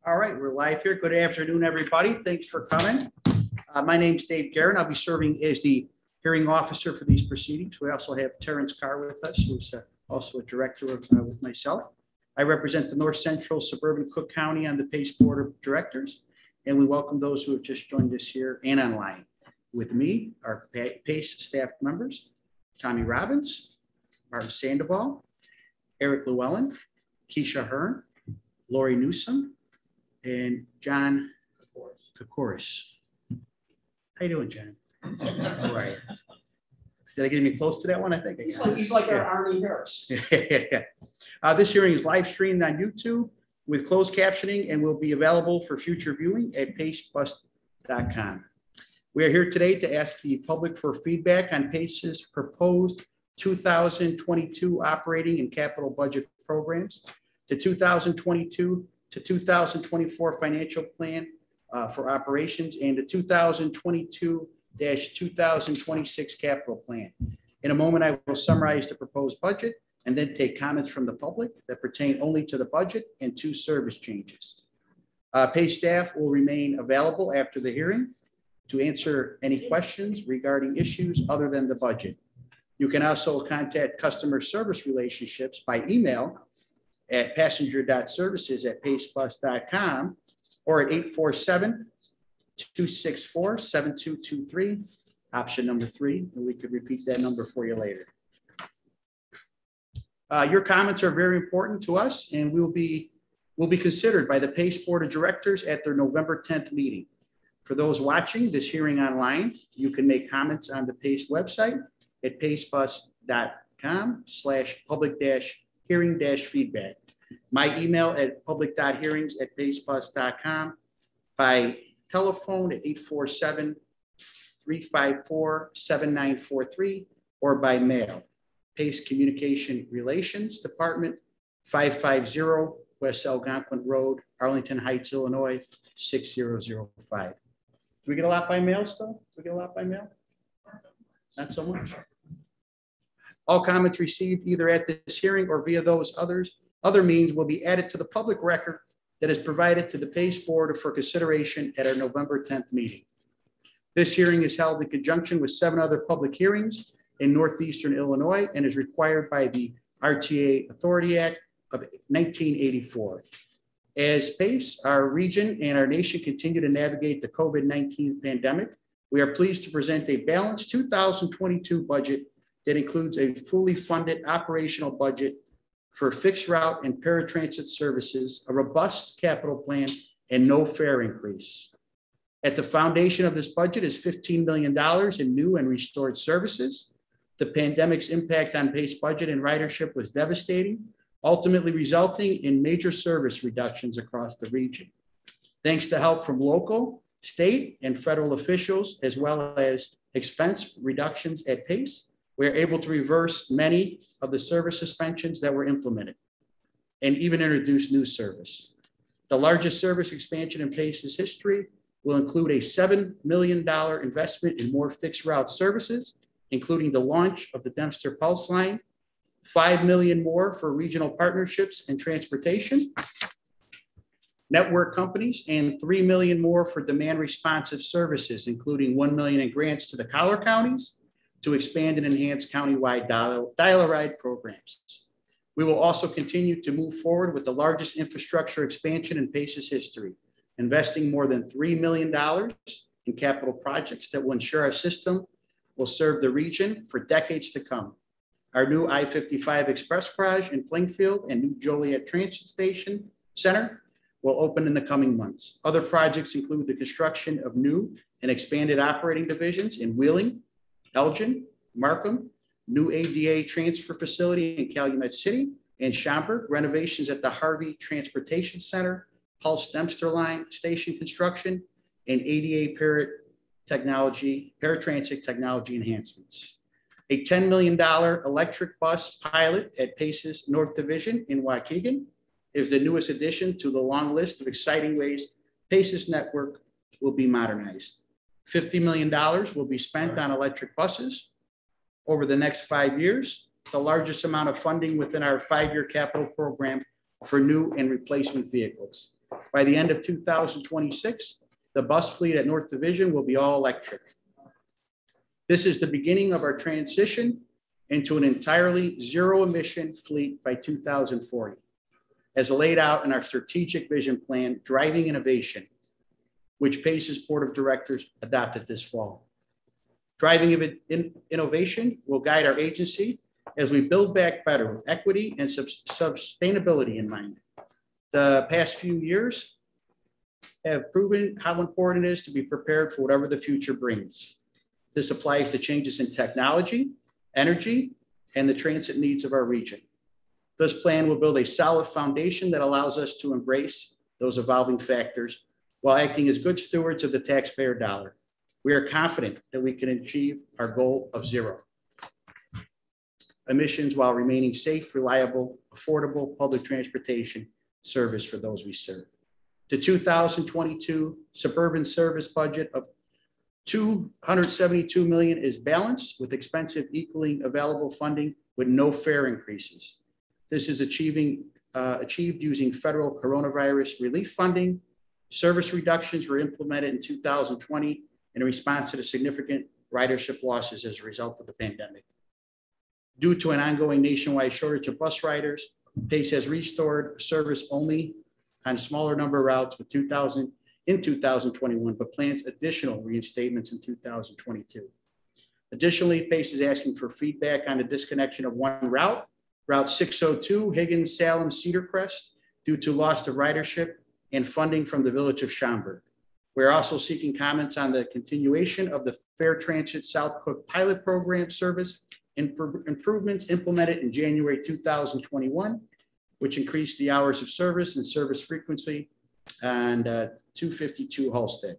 All right, we're live here. Good afternoon, everybody. Thanks for coming. My name's Dave Guerin. I'll be serving as the hearing officer for these proceedings. We also have Terrence Carr with us, who's also a director with myself. I represent the North Central Suburban Cook County on the PACE Board of Directors, and we welcome those who have just joined us here and online. With me are PACE staff members, Tommy Robbins, Martin Sandoval, Eric Llewellyn, Keisha Hearn, Lori Newsom, and John Kokoris. How you doing, John? All right. Did I get any close to that one? I think he's like our Arnie Harris. This hearing is live streamed on YouTube with closed captioning and will be available for future viewing at pacebus.com. We are here today to ask the public for feedback on PACE's proposed 2022 operating and capital budget programs, the 2022 to 2024 financial plan for operations, and the 2022-2026 capital plan. In a moment, I will summarize the proposed budget and then take comments from the public that pertain only to the budget and to service changes. PACE staff will remain available after the hearing to answer any questions regarding issues other than the budget. You can also contact customer service relationships by email at passenger.services@pacebus.com or at 847-264-7223, option number 3, and we could repeat that number for you later. Your comments are very important to us and will be considered by the PACE Board of Directors at their November 10th meeting. For those watching this hearing online, you can make comments on the PACE website at pacebus.com/public-hearing-feedback. My email at public.hearings@pacebus.com, by telephone at 847-354-7943, or by mail. PACE Communication Relations Department, 550 West Algonquin Road, Arlington Heights, Illinois, 6005. Do we get a lot by mail still? Do we get a lot by mail? Not so much. All comments received either at this hearing or via those other means will be added to the public record that is provided to the PACE Board for consideration at our November 10th meeting. This hearing is held in conjunction with 7 other public hearings in Northeastern Illinois and is required by the RTA Authority Act of 1984. As PACE, our region and our nation continue to navigate the COVID-19 pandemic, we are pleased to present a balanced 2022 budget that includes a fully funded operational budget for fixed route and paratransit services, a robust capital plan, and no fare increase. At the foundation of this budget is $15 million in new and restored services. The pandemic's impact on PACE budget and ridership was devastating, ultimately resulting in major service reductions across the region. Thanks to help from local, state, and federal officials, as well as expense reductions at PACE, we are able to reverse many of the service suspensions that were implemented and even introduce new service. The largest service expansion in PACE's history will include a $7 million investment in more fixed route services, including the launch of the Dempster Pulse Line, $5 million more for regional partnerships and transportation, network companies, and $3 million more for demand responsive services, including $1 million in grants to the collar counties to expand and enhance countywide dial-a-ride programs. We will also continue to move forward with the largest infrastructure expansion in PACE's history, investing more than $3 million in capital projects that will ensure our system will serve the region for decades to come. Our new I-55 Express Garage in Plainfield and new Joliet Transit Station Center will open in the coming months. Other projects include the construction of new and expanded operating divisions in Wheeling, Elgin, Markham, new ADA transfer facility in Calumet City, and Schaumburg, renovations at the Harvey Transportation Center, Pulse Dempster Line station construction, and ADA paratransit technology enhancements. A $10 million electric bus pilot at PACE's North Division in Waukegan is the newest addition to the long list of exciting ways PACE's network will be modernized. $50 million will be spent on electric buses over the next 5 years, the largest amount of funding within our 5-year capital program for new and replacement vehicles. By the end of 2026, the bus fleet at North Division will be all electric. This is the beginning of our transition into an entirely zero-emission fleet by 2040, as laid out in our strategic vision plan, Driving Innovation, which PACE's Board of Directors adopted this fall. Driving Innovation will guide our agency as we build back better with equity and sustainability in mind. The past few years have proven how important it is to be prepared for whatever the future brings. This applies to changes in technology, energy, and the transit needs of our region. This plan will build a solid foundation that allows us to embrace those evolving factors while acting as good stewards of the taxpayer dollar. We are confident that we can achieve our goal of zero emissions while remaining safe, reliable, affordable public transportation service for those we serve. The 2022 suburban service budget of $272 million is balanced with expensive equaling available funding with no fare increases. This is achieved using federal coronavirus relief funding. Service reductions were implemented in 2020 in response to the significant ridership losses as a result of the pandemic. Due to an ongoing nationwide shortage of bus riders, PACE has restored service only on smaller number of routes in 2021, but plans additional reinstatements in 2022. Additionally, PACE is asking for feedback on the disconnection of one route, Route 602, Higgins, Salem, Cedar Crest, due to loss of ridership and funding from the Village of Schaumburg. We're also seeking comments on the continuation of the Fair Transit South Cook pilot program service improvements implemented in January 2021, which increased the hours of service and service frequency on 252 Halsted.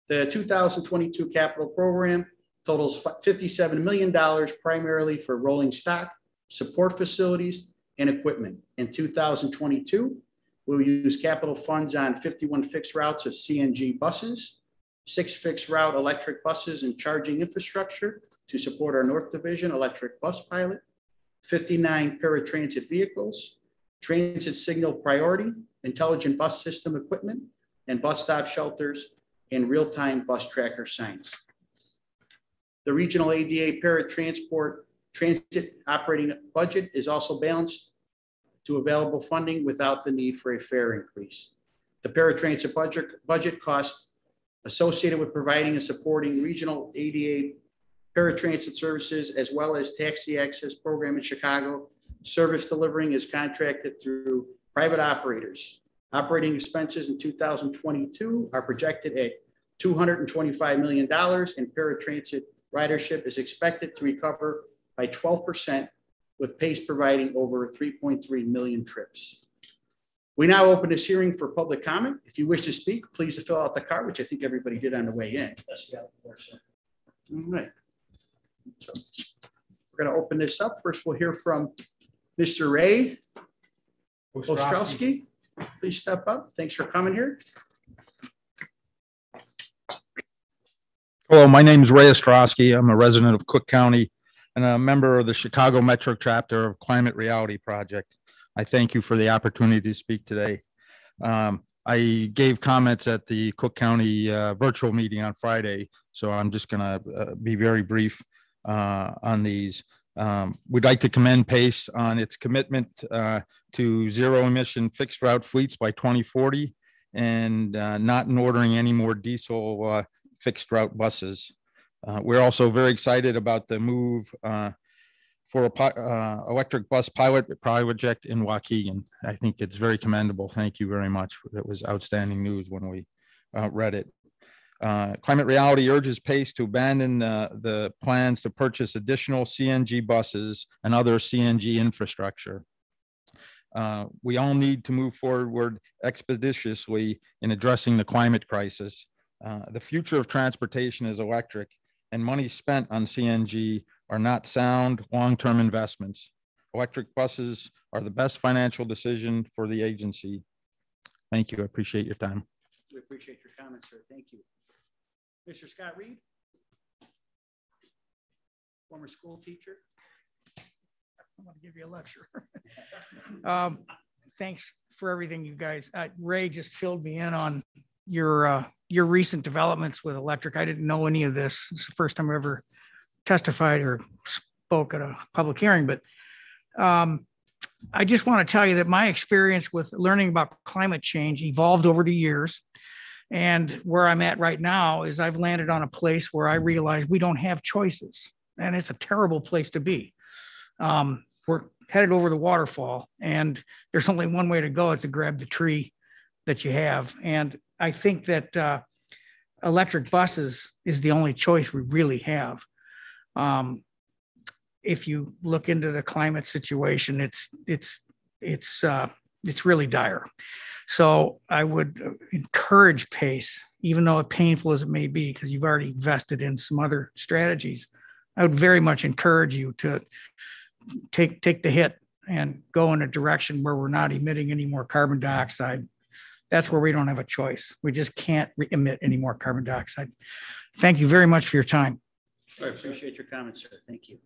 The 2022 capital program totals $57 million primarily for rolling stock, support facilities, and equipment. In 2022, we'll use capital funds on 51 fixed routes of CNG buses, 6 fixed route electric buses and charging infrastructure to support our North Division electric bus pilot, 59 paratransit vehicles, transit signal priority, intelligent bus system equipment, and bus stop shelters and real-time bus tracker signs. The regional ADA paratransport transit operating budget is also balanced to available funding without the need for a fare increase. The paratransit budget costs associated with providing and supporting regional ADA paratransit services, as well as taxi access program in Chicago. Service delivering is contracted through private operators. Operating expenses in 2022 are projected at $225 million, and paratransit ridership is expected to recover by 12%, with PACE providing over 3.3 million trips. We now open this hearing for public comment. If you wish to speak, please fill out the card, which I think everybody did on the way in. Yes, yeah, of course. All right. So we're going to open this up. First, we'll hear from Mr. Ray Ostrowski. Please step up. Thanks for coming here. Hello, my name is Ray Ostrowski. I'm a resident of Cook County and a member of the Chicago Metro chapter of Climate Reality Project. I thank you for the opportunity to speak today. I gave comments at the Cook County virtual meeting on Friday, so I'm just going to be very brief on these. We'd like to commend PACE on its commitment to zero emission fixed route fleets by 2040 and not in ordering any more diesel fixed route buses. We're also very excited about the move for a electric bus pilot project in Waukegan. I think it's very commendable. Thank you very much. It was outstanding news when we read it. Climate Reality urges PACE to abandon the plans to purchase additional CNG buses and other CNG infrastructure. We all need to move forward expeditiously in addressing the climate crisis. The future of transportation is electric, and money spent on CNG are not sound long-term investments. Electric buses are the best financial decision for the agency. Thank you. I appreciate your time. We appreciate your comments, sir. Thank you. Mr. Scott Reed, former school teacher. I'm going to give you a lecture. Thanks for everything you guys. Ray just filled me in on your recent developments with electric. I didn't know any of this. It's the first time I ever testified or spoke at a public hearing, but I just want to tell you that my experience with learning about climate change evolved over the years. And where I'm at right now is I've landed on a place where I realize we don't have choices, and it's a terrible place to be. We're headed over the waterfall, and there's only one way to go, it's to grab the tree that you have. And I think that electric buses is the only choice we really have. If you look into the climate situation, it's really dire. So I would encourage PACE, even though painful as it may be, because you've already invested in some other strategies. I would very much encourage you to take the hit and go in a direction where we're not emitting any more carbon dioxide. That's where we don't have a choice. We just can't emit any more carbon dioxide. Thank you very much for your time. I appreciate your comments, sir. Thank you.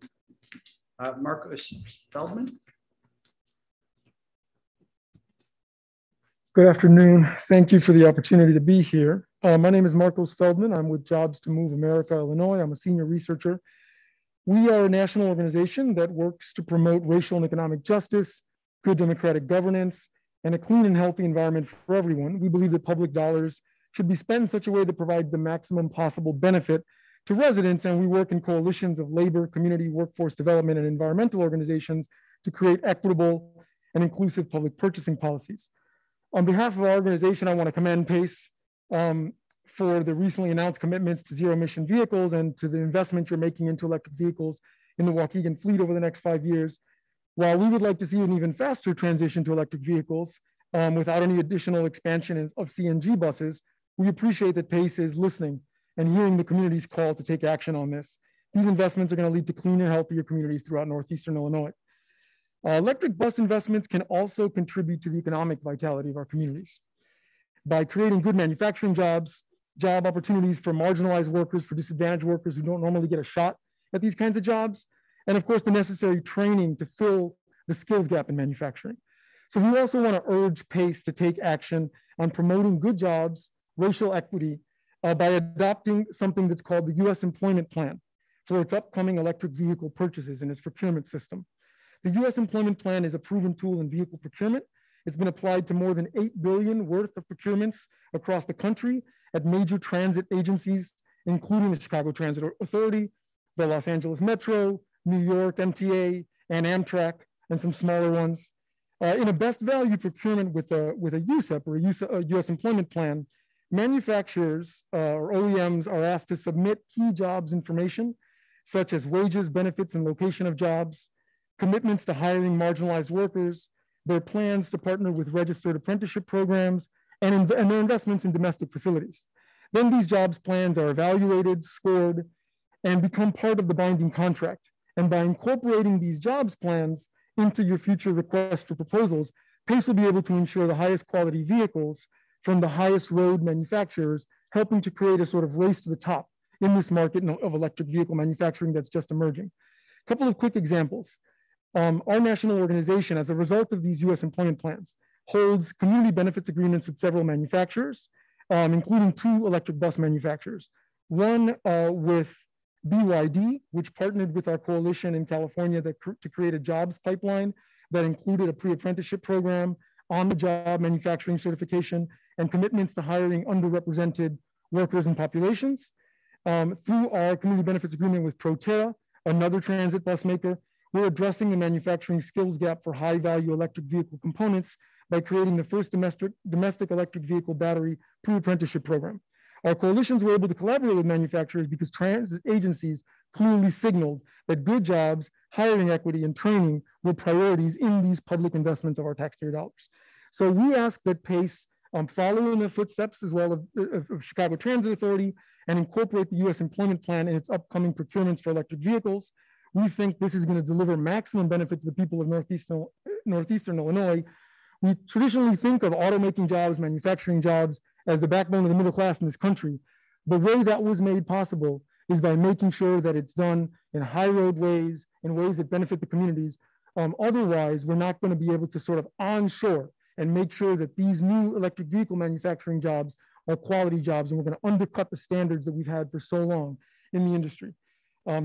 Marcus Feldman. Good afternoon. Thank you for the opportunity to be here. My name is Marcos Feldman. I'm with Jobs to Move America, Illinois. I'm a senior researcher. We are a national organization that works to promote racial and economic justice, good democratic governance, and a clean and healthy environment for everyone. We believe that public dollars should be spent in such a way that provides the maximum possible benefit to residents, and we work in coalitions of labor, community, workforce development, and environmental organizations to create equitable and inclusive public purchasing policies. On behalf of our organization, I want to commend PACE for the recently announced commitments to zero emission vehicles and to the investment you're making into electric vehicles in the Waukegan fleet over the next 5 years. While we would like to see an even faster transition to electric vehicles without any additional expansion of CNG buses, we appreciate that PACE is listening and hearing the community's call to take action on this. These investments are going to lead to cleaner, healthier communities throughout Northeastern Illinois. Electric bus investments can also contribute to the economic vitality of our communities by creating good manufacturing jobs, job opportunities for marginalized workers, for disadvantaged workers who don't normally get a shot at these kinds of jobs, and of course, the necessary training to fill the skills gap in manufacturing. So we also want to urge PACE to take action on promoting good jobs, racial equity, by adopting something that's called the U.S. Employment Plan for its upcoming electric vehicle purchases and its procurement system. The U.S. Employment Plan is a proven tool in vehicle procurement. It's been applied to more than $8 billion worth of procurements across the country at major transit agencies, including the Chicago Transit Authority, the Los Angeles Metro, New York MTA, and Amtrak, and some smaller ones. In a best value procurement with a USEP, or a U.S. Employment Plan, manufacturers or OEMs are asked to submit key jobs information, such as wages, benefits, and location of jobs, commitments to hiring marginalized workers, their plans to partner with registered apprenticeship programs, and their investments in domestic facilities. Then these jobs plans are evaluated, scored, and become part of the binding contract. And by incorporating these jobs plans into your future requests for proposals, PACE will be able to ensure the highest quality vehicles from the highest road manufacturers, helping to create a sort of race to the top in this market of electric vehicle manufacturing that's just emerging. A couple of quick examples. Our national organization, as a result of these U.S. employment plans, holds community benefits agreements with several manufacturers, including 2 electric bus manufacturers. One with BYD, which partnered with our coalition in California to create a jobs pipeline that included a pre-apprenticeship program, on-the-job manufacturing certification, and commitments to hiring underrepresented workers and populations. Through our community benefits agreement with Proterra, another transit bus maker, we're addressing the manufacturing skills gap for high-value electric vehicle components by creating the first domestic electric vehicle battery pre-apprenticeship program. Our coalitions were able to collaborate with manufacturers because transit agencies clearly signaled that good jobs, hiring equity, and training were priorities in these public investments of our taxpayer dollars. So we ask that PACE follow in the footsteps as well of Chicago Transit Authority and incorporate the U.S. Employment Plan in its upcoming procurements for electric vehicles. We think this is going to deliver maximum benefit to the people of Northeastern Illinois. We traditionally think of automaking jobs, manufacturing jobs as the backbone of the middle class in this country. The way that was made possible is by making sure that it's done in high road ways, in ways that benefit the communities. Otherwise, we're not going to be able to sort of onshore and make sure that these new electric vehicle manufacturing jobs are quality jobs, and we're going to undercut the standards that we've had for so long in the industry.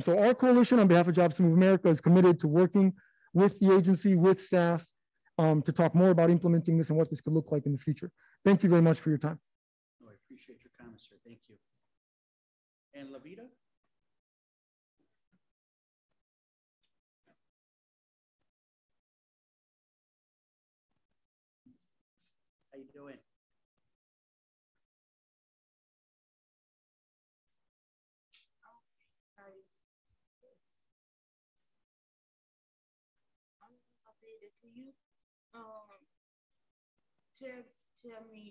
So our coalition on behalf of Jobs to Move America is committed to working with the agency, with staff, to talk more about implementing this and what this could look like in the future. Thank you very much for your time. Oh, I appreciate your comments, sir. Thank you. And Lavita? How you doing? Can you tell me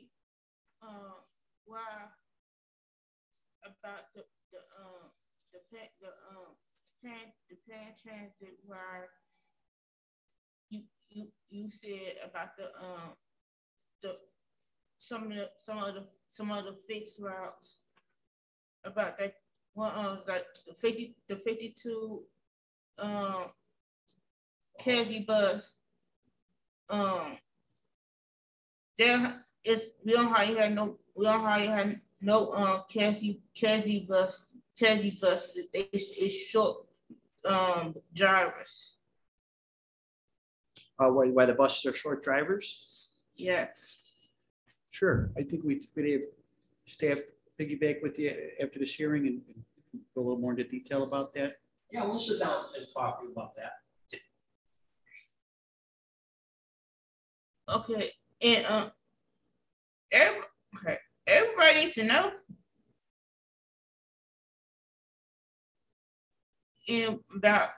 why about the pan transit, why you said about some of the fixed routes, about that one, like the 52 Casey bus. There is we don't hardly have no Casey bus. It's short drivers. Why the buses are short drivers? Yeah. Sure. I think we'd have staff piggyback with you after this hearing and go a little more into detail about that. Yeah, we'll sit down and talk to you about that. Okay, and everybody needs to know. And about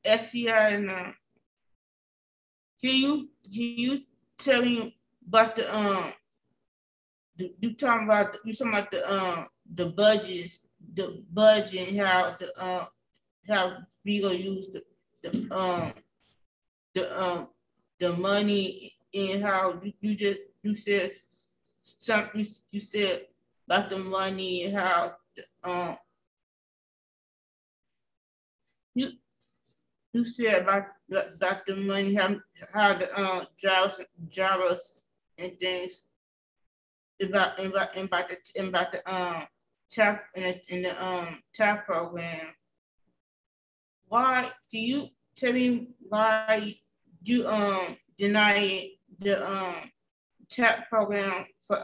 SCI and can you tell me about you talking about the budgets, the budget, how we gonna use the money, and how you said something, you said about the money, how you said about the money, how the drivers and things, about the TAP in the TAP program. Why do you tell me why you deny the TAP program for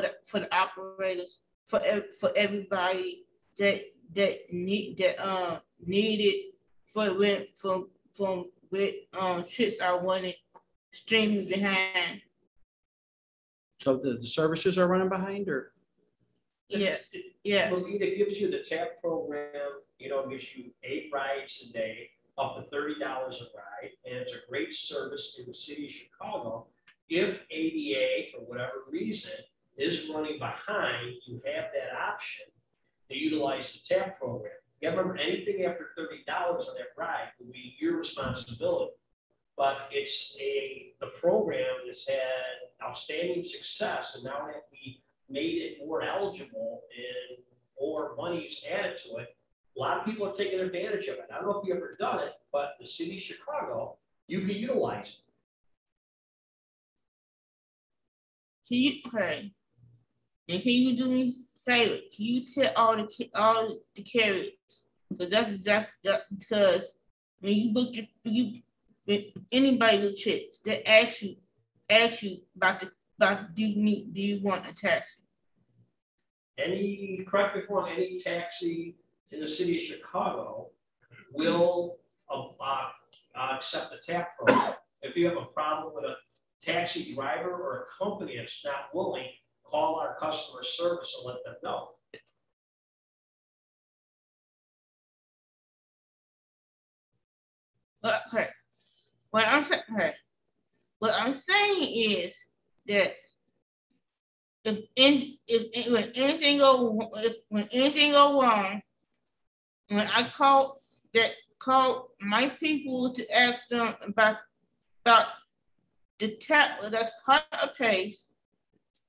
the operators, for everybody that needed from trips I wanted streaming behind. So the services are running behind, or? Yeah. Look, it gives you the TAP program, gives you 8 rides a day, up to $30 a ride, and it's a great service in the city of Chicago. If ADA, for whatever reason, is running behind, you have that option to utilize the TAP program. You remember, anything after $30 on that ride will be your responsibility. But the program has had outstanding success, and now that we made it more eligible and more money's added to it, a lot of people are taking advantage of it. I don't know if you've ever done it, but the city of Chicago, you can utilize it. And can you do me a favor? Can you tell all the carriers? Because that's exactly because when you book when anybody with trips, they ask you about do you want a taxi? Correct me if I'm wrong, any taxi in the city of Chicago will accept the TAP program. If you have a problem with a taxi driver or a company that's not willing, call our customer service and let them know. Okay. What I'm saying is that when anything go wrong, when I call my people to ask them about the TAP that's part of PACE,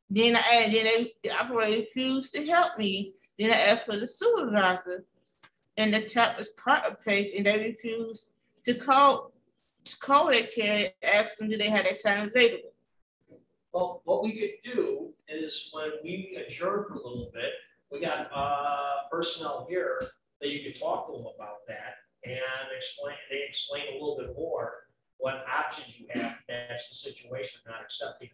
then the operator refused to help me. Then I asked for the supervisor, and the tap is part of place, and they refuse to call their carrier, ask them do they have that time available. Well, what we could do is when we adjourn for a little bit, we got personnel here that you could talk to them about that and explain a little bit more what options you have. That's the situation, not accepting.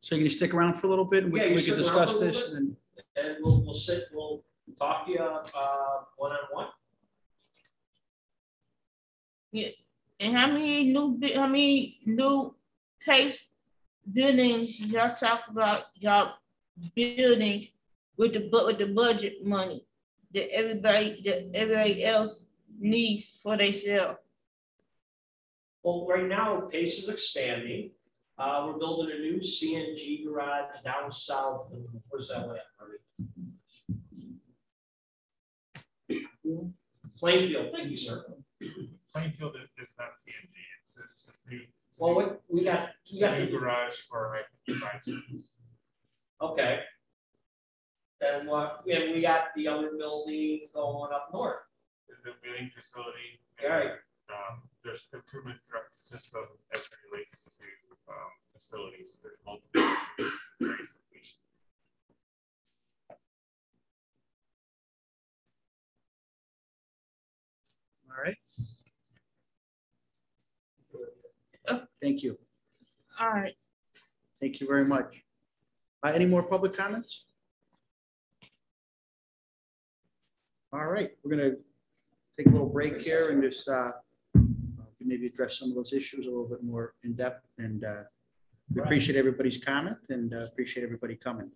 So you're gonna stick around for a little bit and Yeah, you we stick can around discuss for a this little and then. And we'll talk to you one-on-one. Yeah. And how many new pace buildings y'all talk about y'all building with the budget money that everybody else needs for themselves? Well, right now, Pace is expanding. We're building a new CNG garage down south. Where's that one at, Marty? Plainfield, thank you, sir. Plainfield is not CNG. It's a new. Well, we got new garage for like okay. And and we got the other building going up north. The building facility. All right. There's improvements throughout the system as it relates to facilities. There's multiple various locations. All right. Thank you. All right. Thank you very much. Any more public comments? All right, we're gonna take a little break here and just maybe address some of those issues a little bit more in depth. And we appreciate everybody's comment and appreciate everybody coming.